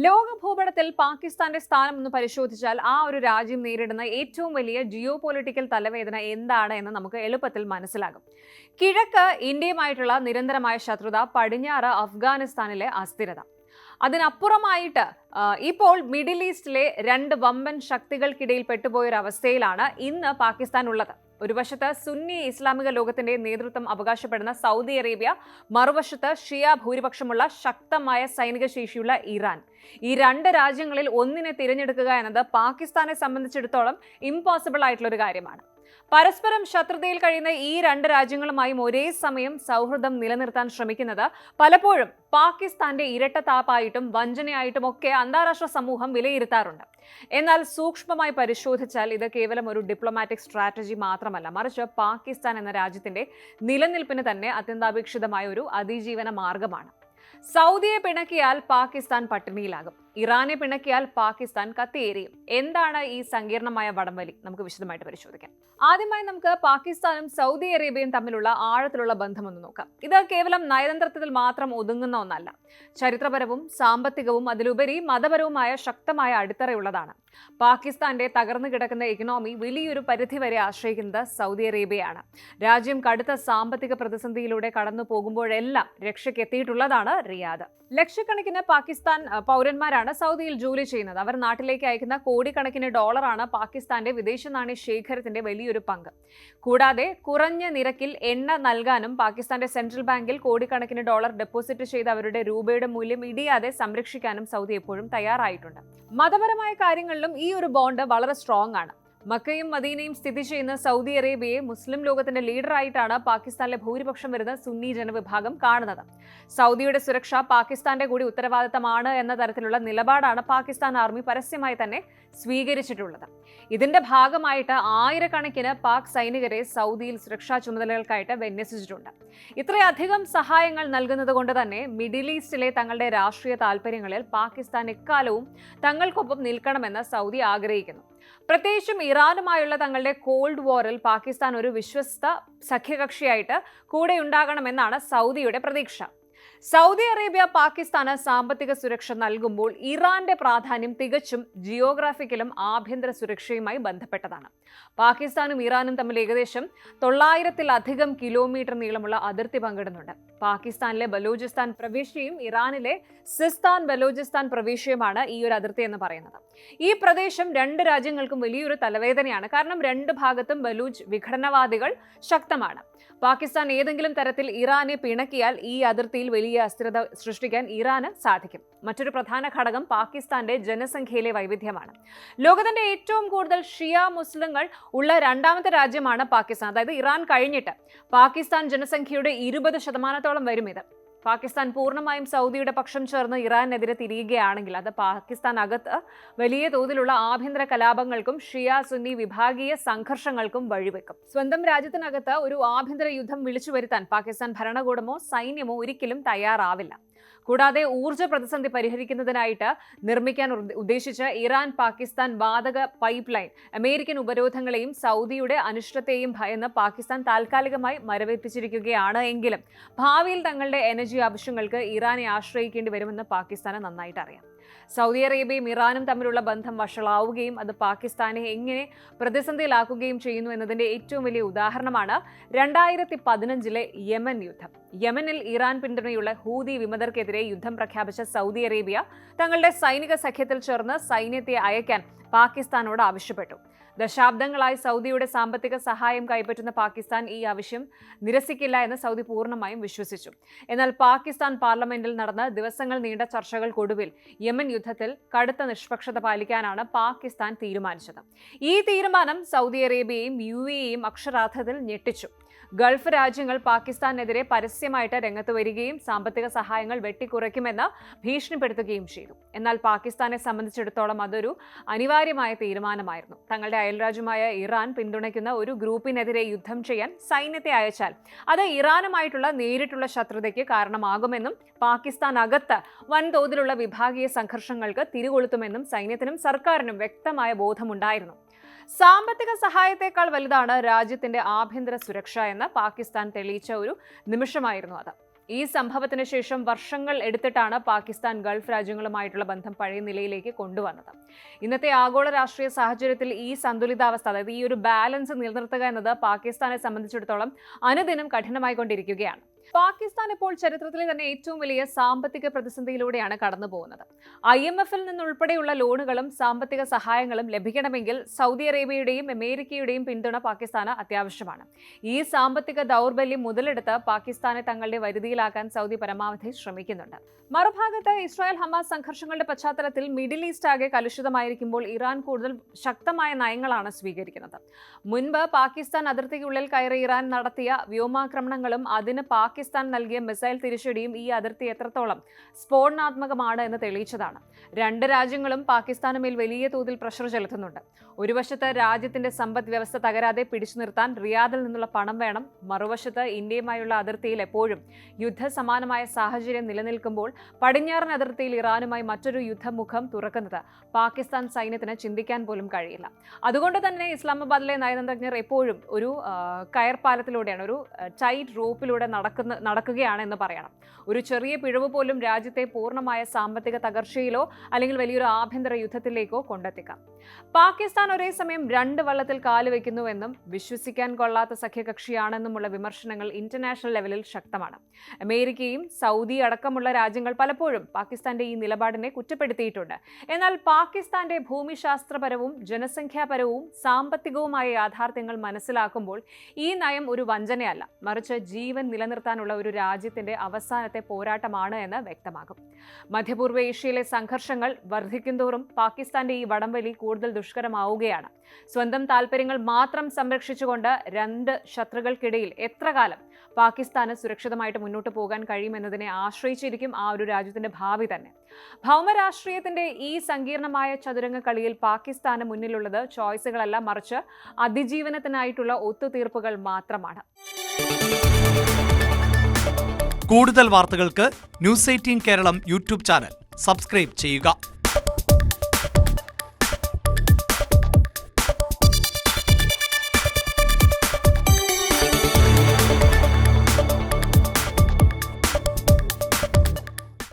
ലോക ഭൂപടത്തിൽ പാകിസ്ഥാന്റെ സ്ഥാനം ഒന്ന് പരിശോധിച്ചാൽ ആ ഒരു രാജ്യം നേരിടുന്ന ഏറ്റവും വലിയ ജിയോ പൊളിറ്റിക്കൽ തലവേദന എന്താണ് എന്ന് നമുക്ക് എളുപ്പത്തിൽ മനസ്സിലാകും. കിഴക്ക് ഇന്ത്യയുമായിട്ടുള്ള നിരന്തരമായ ശത്രുത, പടിഞ്ഞാറ് അഫ്ഗാനിസ്ഥാനിലെ അസ്ഥിരത. അതിനപ്പുറമായിട്ട് ഇപ്പോൾ മിഡിൽ ഈസ്റ്റിലെ രണ്ട് വമ്പൻ ശക്തികൾക്കിടയിൽ പെട്ടുപോയൊരവസ്ഥയിലാണ് ഇന്ന് പാകിസ്ഥാൻ ഉള്ളത്. ഒരു വശത്ത് സുന്നി ഇസ്ലാമിക ലോകത്തിന്റെ നേതൃത്വം അവകാശപ്പെടുന്ന സൗദി അറേബ്യ, മറുവശത്ത് ഷിയ ഭൂരിപക്ഷമുള്ള ശക്തമായ സൈനിക ശേഷിയുള്ള ഇറാൻ. ഈ രണ്ട് രാജ്യങ്ങളിൽ ഒന്നിനെ തിരഞ്ഞെടുക്കുക എന്നത് പാകിസ്ഥാനെ സംബന്ധിച്ചിടത്തോളം ഇമ്പോസിബിൾ ആയിട്ടുള്ള ഒരു കാര്യമാണ്. പരസ്പരം ശത്രുതയിൽ കഴിയുന്ന ഈ രണ്ട് രാജ്യങ്ങളുമായും ഒരേ സമയം സൗഹൃദം നിലനിർത്താൻ ശ്രമിക്കുന്നത് പലപ്പോഴും പാകിസ്ഥാന്റെ ഇരട്ടത്താപ്പായിട്ടും വഞ്ചനയായിട്ടും ഒക്കെ അന്താരാഷ്ട്ര സമൂഹം വിലയിരുത്താറുണ്ട്. എന്നാൽ സൂക്ഷ്മമായി പരിശോധിച്ചാൽ ഇത് കേവലം ഒരു ഡിപ്ലോമാറ്റിക് സ്ട്രാറ്റജി മാത്രമല്ല, മറിച്ച് പാകിസ്ഥാൻ എന്ന രാജ്യത്തിന്റെ നിലനിൽപ്പിന് തന്നെ അത്യന്താപേക്ഷിതമായ ഒരു അതിജീവന മാർഗമാണ്. സൗദിയെ പിണക്കിയാൽ പാകിസ്ഥാൻ പട്ടിണിയിലാകും, ഇറാനെ പിണക്കിയാൽ പാകിസ്ഥാൻ കത്തിയേറിയും. എന്താണ് ഈ സങ്കീർണമായ വടംവലി? നമുക്ക് വിശദമായിട്ട് പരിശോധിക്കാം. ആദ്യമായി നമുക്ക് പാകിസ്ഥാനും സൗദി അറേബ്യയും തമ്മിലുള്ള ആഴത്തിലുള്ള ബന്ധമൊന്ന് നോക്കാം. ഇത് കേവലം നയതന്ത്രത്തിൽ മാത്രം ഒതുങ്ങുന്ന ഒന്നല്ല. ചരിത്രപരവും സാമ്പത്തികവും അതിലുപരി മതപരവുമായ ശക്തമായ അടിത്തറയുള്ളതാണ്. പാകിസ്ഥാന്റെ തകർന്നു കിടക്കുന്ന ഇക്കണോമി വലിയൊരു പരിധിവരെ ആശ്രയിക്കുന്നത് സൗദി അറേബ്യയാണ്. രാജ്യം കടുത്ത സാമ്പത്തിക പ്രതിസന്ധിയിലൂടെ കടന്നു പോകുമ്പോഴെല്ലാം രക്ഷയ്ക്കെത്തിയിട്ടുള്ളതാണ് റിയാദ്. ലക്ഷക്കണക്കിന് പാകിസ്ഥാൻ പൗരന്മാരാണ് സൗദിയിൽ ജോലി ചെയ്യുന്നത്. അവർ നാട്ടിലേക്ക് അയക്കുന്ന കോടിക്കണക്കിന് ഡോളറാണ് പാകിസ്ഥാന്റെ വിദേശ നാണ്യ ശേഖരത്തിന്റെ വലിയൊരു പങ്ക്. കൂടാതെ കുറഞ്ഞ നിരക്കിൽ എണ്ണ നൽകാനും പാകിസ്ഥാന്റെ സെൻട്രൽ ബാങ്കിൽ കോടിക്കണക്കിന് ഡോളർ ഡെപ്പോസിറ്റ് ചെയ്ത് അവരുടെ രൂപയുടെ മൂല്യം ഇടിയാതെ സംരക്ഷിക്കാനും സൗദി എപ്പോഴും തയ്യാറായിട്ടുണ്ട്. മതപരമായ കാര്യങ്ങളിലും ഈ ഒരു ബോണ്ട് വളരെ സ്ട്രോങ് ആണ്. മക്കയും മദീനയും സ്ഥിതി ചെയ്യുന്ന സൗദി അറേബ്യയെ മുസ്ലിം ലോകത്തിന്റെ ലീഡറായിട്ടാണ് പാകിസ്ഥാനിലെ ഭൂരിപക്ഷം വരുന്ന സുന്നി ജനവിഭാഗം കാണുന്നത്. സൗദിയുടെ സുരക്ഷ പാകിസ്ഥാന്റെ കൂടി ഉത്തരവാദിത്തമാണ് എന്ന തരത്തിലുള്ള നിലപാടാണ് പാകിസ്ഥാൻ ആർമി പരസ്യമായി തന്നെ സ്വീകരിച്ചിട്ടുള്ളത്. ഇതിന്റെ ഭാഗമായിട്ട് ആയിരക്കണക്കിന് പാക് സൈനികരെ സൗദിയിൽ സുരക്ഷാ ചുമതലകൾക്കായിട്ട് വിന്യസിച്ചിട്ടുണ്ട്. ഇത്രയധികം സഹായങ്ങൾ നൽകുന്നത് കൊണ്ട് തന്നെ മിഡിൽ ഈസ്റ്റിലെ തങ്ങളുടെ രാഷ്ട്രീയ താൽപര്യങ്ങളിൽ പാകിസ്ഥാൻ എക്കാലവും തങ്ങൾക്കൊപ്പം നിൽക്കണമെന്ന് സൗദി ആഗ്രഹിക്കുന്നു. പ്രത്യേകിച്ചും ഇറാനുമായുള്ള തങ്ങളുടെ കോൾഡ് വാറിൽ പാകിസ്ഥാൻ ഒരു വിശ്വസ്ത സഖ്യകക്ഷിയായിട്ട് കൂടെ ഉണ്ടാകണമെന്നാണ് സൗദിയുടെ പ്രതീക്ഷ. സൗദി അറേബ്യ പാകിസ്ഥാന് സാമ്പത്തിക സുരക്ഷ നൽകുമ്പോൾ ഇറാന്റെ പ്രാധാന്യം തികച്ചും ജിയോഗ്രാഫിക്കലും ആഭ്യന്തര സുരക്ഷയുമായി ബന്ധപ്പെട്ടതാണ്. പാകിസ്ഥാനും ഇറാനും തമ്മിൽ ഏകദേശം 900-ലധികം കിലോമീറ്റർ നീളമുള്ള അതിർത്തി പങ്കിടുന്നുണ്ട്. പാകിസ്ഥാനിലെ ബലൂചിസ്ഥാൻ പ്രവിശ്യയും ഇറാനിലെ സിസ്താൻ ബലൂചിസ്ഥാൻ പ്രവിശ്യയുമാണ് ഈ ഒരു അതിർത്തി എന്ന് പറയുന്നത്. ഈ പ്രദേശം രണ്ട് രാജ്യങ്ങൾക്കും വലിയൊരു തലവേദനയാണ്. കാരണം രണ്ട് ഭാഗത്തും ബലൂച്ച് വിഘടനവാദികൾ ശക്തമാണ്. പാകിസ്ഥാൻ ഏതെങ്കിലും തരത്തിൽ ഇറാനെ പിണക്കിയാൽ ഈ അതിർത്തിയിൽ വലിയ അസ്ഥിരത സൃഷ്ടിക്കാൻ ഇറാന് സാധിക്കും. മറ്റൊരു പ്രധാന ഘടകം പാകിസ്ഥാന്റെ ജനസംഖ്യയിലെ വൈവിധ്യമാണ്. ലോകത്തിന്റെ ഏറ്റവും കൂടുതൽ ഷിയ മുസ്ലിങ്ങൾ ഉള്ള രണ്ടാമത്തെ രാജ്യമാണ് പാകിസ്ഥാൻ. അതായത് ഇറാൻ കഴിഞ്ഞിട്ട് പാകിസ്ഥാൻ ജനസംഖ്യയുടെ 20% വരും ഇത്. പാകിസ്ഥാൻ പൂർണ്ണമായും സൗദിയുടെ പക്ഷം ചേർന്ന് ഇറാനെതിരെ തിരിയുകയാണെങ്കിൽ അത് പാകിസ്ഥാൻ അകത്ത് വലിയ തോതിലുള്ള ആഭ്യന്തര കലാപങ്ങൾക്കും ഷിയ സുന്നി വിഭാഗീയ സംഘർഷങ്ങൾക്കും വഴിവെക്കും. സ്വന്തം രാജ്യത്തിനകത്ത് ഒരു ആഭ്യന്തര യുദ്ധം വിളിച്ചു വരുത്താൻ പാകിസ്ഥാൻ ഭരണകൂടമോ സൈന്യമോ ഒരിക്കലും തയ്യാറാവില്ല. കൂടാതെ ഊർജ്ജ പ്രതിസന്ധി പരിഹരിക്കുന്നതിനായിട്ട് നിർമ്മിക്കാൻ ഉദ്ദേശിച്ച് ഇറാൻ പാകിസ്ഥാൻ വാതക പൈപ്പ് ലൈൻ അമേരിക്കൻ ഉപരോധങ്ങളെയും സൗദിയുടെ അനിഷ്ടത്തെയും ഭയന്ന് പാകിസ്ഥാൻ താൽക്കാലികമായി മരവിപ്പിച്ചിരിക്കുകയാണ്. എങ്കിലും ഭാവിയിൽ തങ്ങളുടെ എനർജി ആവശ്യങ്ങൾക്ക് ഇറാനെ ആശ്രയിക്കേണ്ടി വരുമെന്ന് പാകിസ്ഥാന് നന്നായിട്ട് അറിയാം. സൗദി അറേബ്യയും ഇറാനും തമ്മിലുള്ള ബന്ധം വഷളാവുകയും അത് പാകിസ്ഥാനെ എങ്ങനെ പ്രതിസന്ധിയിലാക്കുകയും ചെയ്യുന്നു എന്നതിന്റെ ഏറ്റവും വലിയ ഉദാഹരണമാണ് 2015-ലെ യമൻ യുദ്ധം. യമനിൽ ഇറാൻ പിന്തുണയുള്ള ഹൂതി വിമതർക്കെതിരെ യുദ്ധം പ്രഖ്യാപിച്ച സൗദി അറേബ്യ തങ്ങളുടെ സൈനിക സഖ്യത്തിൽ ചേർന്ന് സൈന്യത്തെ അയക്കാൻ പാകിസ്ഥാനോട് ആവശ്യപ്പെട്ടു. ദശാബ്ദങ്ങളായി സൗദിയുടെ സാമ്പത്തിക സഹായം കൈപ്പറ്റുന്ന പാകിസ്ഥാൻ ഈ ആവശ്യം നിരസിക്കില്ല എന്ന് സൗദി പൂർണ്ണമായും വിശ്വസിച്ചു. എന്നാൽ പാകിസ്ഥാൻ പാർലമെന്റിൽ നടന്ന ദിവസങ്ങൾ നീണ്ട ചർച്ചകൾക്കൊടുവിൽ യമൻ യുദ്ധത്തിൽ കടുത്ത നിഷ്പക്ഷത പാലിക്കാനാണ് പാകിസ്ഥാൻ തീരുമാനിച്ചത്. ഈ തീരുമാനം സൗദി അറേബ്യയെയും UAEയും അക്ഷരാർത്ഥത്തിൽ ഞെട്ടിച്ചു. ഗൾഫ് രാജ്യങ്ങൾ പാകിസ്ഥാനെതിരെ പരസ്യമായിട്ട് രംഗത്ത് വരികയും സാമ്പത്തിക സഹായങ്ങൾ വെട്ടിക്കുറയ്ക്കുമെന്ന് ഭീഷണിപ്പെടുത്തുകയും ചെയ്തു. എന്നാൽ പാകിസ്ഥാനെ സംബന്ധിച്ചിടത്തോളം അതൊരു അനിവാര്യമായ തീരുമാനമായിരുന്നു. തങ്ങളുടെ അയൽരാജ്യമായ ഇറാൻ പിന്തുണയ്ക്കുന്ന ഒരു ഗ്രൂപ്പിനെതിരെ യുദ്ധം ചെയ്യാൻ സൈന്യത്തെ അയച്ചാൽ അത് ഇറാനുമായിട്ടുള്ള നേരിട്ടുള്ള ശത്രുതയ്ക്ക് കാരണമാകുമെന്നും പാകിസ്ഥാൻ അകത്ത് വൻതോതിലുള്ള വിഭാഗീയ സംഘർഷങ്ങൾക്ക് തിരികൊളുത്തുമെന്നും സൈന്യത്തിനും സർക്കാരിനും വ്യക്തമായ ബോധമുണ്ടായിരുന്നു. സാമ്പത്തിക സഹായത്തെക്കാൾ വലുതാണ് രാജ്യത്തിന്റെ ആഭ്യന്തര സുരക്ഷ എന്ന് പാകിസ്ഥാൻ തെളിയിച്ച ഒരു നിമിഷമായിരുന്നു അത്. ഈ സംഭവത്തിന് ശേഷം വർഷങ്ങൾ എടുത്തിട്ടാണ് പാകിസ്ഥാൻ ഗൾഫ് രാജ്യങ്ങളുമായിട്ടുള്ള ബന്ധം പഴയ നിലയിലേക്ക് കൊണ്ടുവന്നത്. ഇന്നത്തെ ആഗോള രാഷ്ട്രീയ സാഹചര്യത്തിൽ ഈ സന്തുലിതാവസ്ഥ, അതായത് ഈ ഒരു ബാലൻസ് നിലനിർത്തുക എന്നത് പാകിസ്ഥാനെ സംബന്ധിച്ചിടത്തോളം അനുദിനം കഠിനമായിക്കൊണ്ടിരിക്കുകയാണ്. പാകിസ്ഥാൻ ഇപ്പോൾ ചരിത്രത്തിലെ തന്നെ ഏറ്റവും വലിയ സാമ്പത്തിക പ്രതിസന്ധിയിലൂടെയാണ് കടന്നു പോകുന്നത്. IMF-ൽ നിന്നുൾപ്പെടെയുള്ള ലോണുകളും സാമ്പത്തിക സഹായങ്ങളും ലഭിക്കണമെങ്കിൽ സൗദി അറേബ്യയുടെയും അമേരിക്കയുടെയും പിന്തുണ പാകിസ്ഥാന് അത്യാവശ്യമാണ്. ഈ സാമ്പത്തിക ദൗർബല്യം മുതലെടുത്ത് പാകിസ്ഥാനെ തങ്ങളുടെ വരുതിയിലാക്കാൻ സൗദി പരമാവധി ശ്രമിക്കുന്നുണ്ട്. മറുഭാഗത്ത് ഇസ്രായേൽ ഹമാസ് സംഘർഷങ്ങളുടെ പശ്ചാത്തലത്തിൽ മിഡിൽ ഈസ്റ്റ് ആകെ കലുഷിതമായിരിക്കുമ്പോൾ ഇറാൻ കൂടുതൽ ശക്തമായ നയങ്ങളാണ് സ്വീകരിക്കുന്നത്. മുൻപ് പാകിസ്ഥാൻ അതിർത്തിക്കുള്ളിൽ കയറി ഇറാൻ നടത്തിയ വ്യോമാക്രമണങ്ങളും അതിന് പാകിസ്ഥാൻ നൽകിയ മിസൈൽ തിരിച്ചടിയും ഈ അതിർത്തി എത്രത്തോളം സ്ഫോടനാത്മകമാണ് എന്ന് തെളിയിച്ചതാണ്. രണ്ട് രാജ്യങ്ങളും പാകിസ്ഥാന് മേൽ വലിയ തോതിൽ പ്രഷർ ചെലുത്തുന്നുണ്ട്. ഒരു വശത്ത് രാജ്യത്തിന്റെ സമ്പദ് വ്യവസ്ഥ തകരാതെ പിടിച്ചു നിർത്താൻ റിയാദിൽ നിന്നുള്ള പണം വേണം. മറുവശത്ത് ഇന്ത്യയുമായുള്ള അതിർത്തിയിൽ എപ്പോഴും യുദ്ധസമാനമായ സാഹചര്യം നിലനിൽക്കുമ്പോൾ പടിഞ്ഞാറൻ അതിർത്തിയിൽ ഇറാനുമായി മറ്റൊരു യുദ്ധമുഖം തുറക്കുന്നത് പാകിസ്ഥാൻ സൈന്യത്തിന് ചിന്തിക്കാൻ പോലും കഴിയില്ല. അതുകൊണ്ട് തന്നെ ഇസ്ലാമാബാദിലെ നയതന്ത്രജ്ഞർ എപ്പോഴും ഒരു കയർപാലത്തിലൂടെയാണ്, ഒരു ടൈറ്റ് റോപ്പിലൂടെ നടക്കുകയാണെന്ന് പറയണം. ഒരു ചെറിയ പിഴവ് പോലും രാജ്യത്തെ പൂർണ്ണമായ സാമ്പത്തിക തകർച്ചയിലോ അല്ലെങ്കിൽ വലിയൊരു ആഭ്യന്തര യുദ്ധത്തിലേക്കോ കൊണ്ടെത്തിക്കാം. പാകിസ്ഥാൻ ഒരേ സമയം രണ്ട് വള്ളത്തിൽ കാലുവെക്കുന്നുവെന്നും വിശ്വസിക്കാൻ കൊള്ളാത്ത സഖ്യകക്ഷിയാണെന്നുമുള്ള വിമർശനങ്ങൾ ഇന്റർനാഷണൽ ലെവലിൽ ശക്തമാണ്. അമേരിക്കയും സൗദി അടക്കമുള്ള രാജ്യങ്ങൾ പലപ്പോഴും പാകിസ്ഥാന്റെ ഈ നിലപാടിനെ കുറ്റപ്പെടുത്തിയിട്ടുണ്ട്. എന്നാൽ പാകിസ്ഥാന്റെ ഭൂമിശാസ്ത്രപരവും ജനസംഖ്യാപരവും സാമ്പത്തികവുമായ യാഥാർത്ഥ്യങ്ങൾ മനസ്സിലാക്കുമ്പോൾ ഈ നയം ഒരു വഞ്ചനയല്ല, മറിച്ച് ജീവൻ നിലനിർത്താനുള്ള ഒരു രാജ്യത്തിന്റെ അവസാനത്തെ പോരാട്ടമാണ് എന്ന് വ്യക്തമാകും. മധ്യപൂർവ്വ ഏഷ്യയിലെ സംഘർഷങ്ങൾ വർദ്ധിക്കുന്തോറും പാകിസ്ഥാന്റെ ഈ വടംവലി കൂടുതൽ ദുഷ്കരമാവുകയാണ്. സ്വന്തം താൽപ്പര്യങ്ങൾ മാത്രം സംരക്ഷിച്ചുകൊണ്ട് രണ്ട് ശത്രുക്കൾക്കിടയിൽ എത്ര കാലം പാകിസ്ഥാന് സുരക്ഷിതമായിട്ട് മുന്നോട്ട് പോകാൻ കഴിയുമെന്നതിനെ ആശ്രയിച്ചിരിക്കും ആ ഒരു രാജ്യത്തിന്റെ ഭാവി തന്നെ. ഭൗമരാഷ്ട്രീയത്തിന്റെ ഈ സങ്കീർണമായ ചതുരംഗ കളിയിൽ പാകിസ്ഥാന് മുന്നിലുള്ളത് ചോയ്സുകളല്ല, മറിച്ച് അതിജീവനത്തിനായിട്ടുള്ള ഒത്തുതീർപ്പുകൾ മാത്രമാണ്. കൂടുതൽ വാർത്തകൾക്ക് news 18 Keralam YouTube channel subscribe ചെയ്യുക.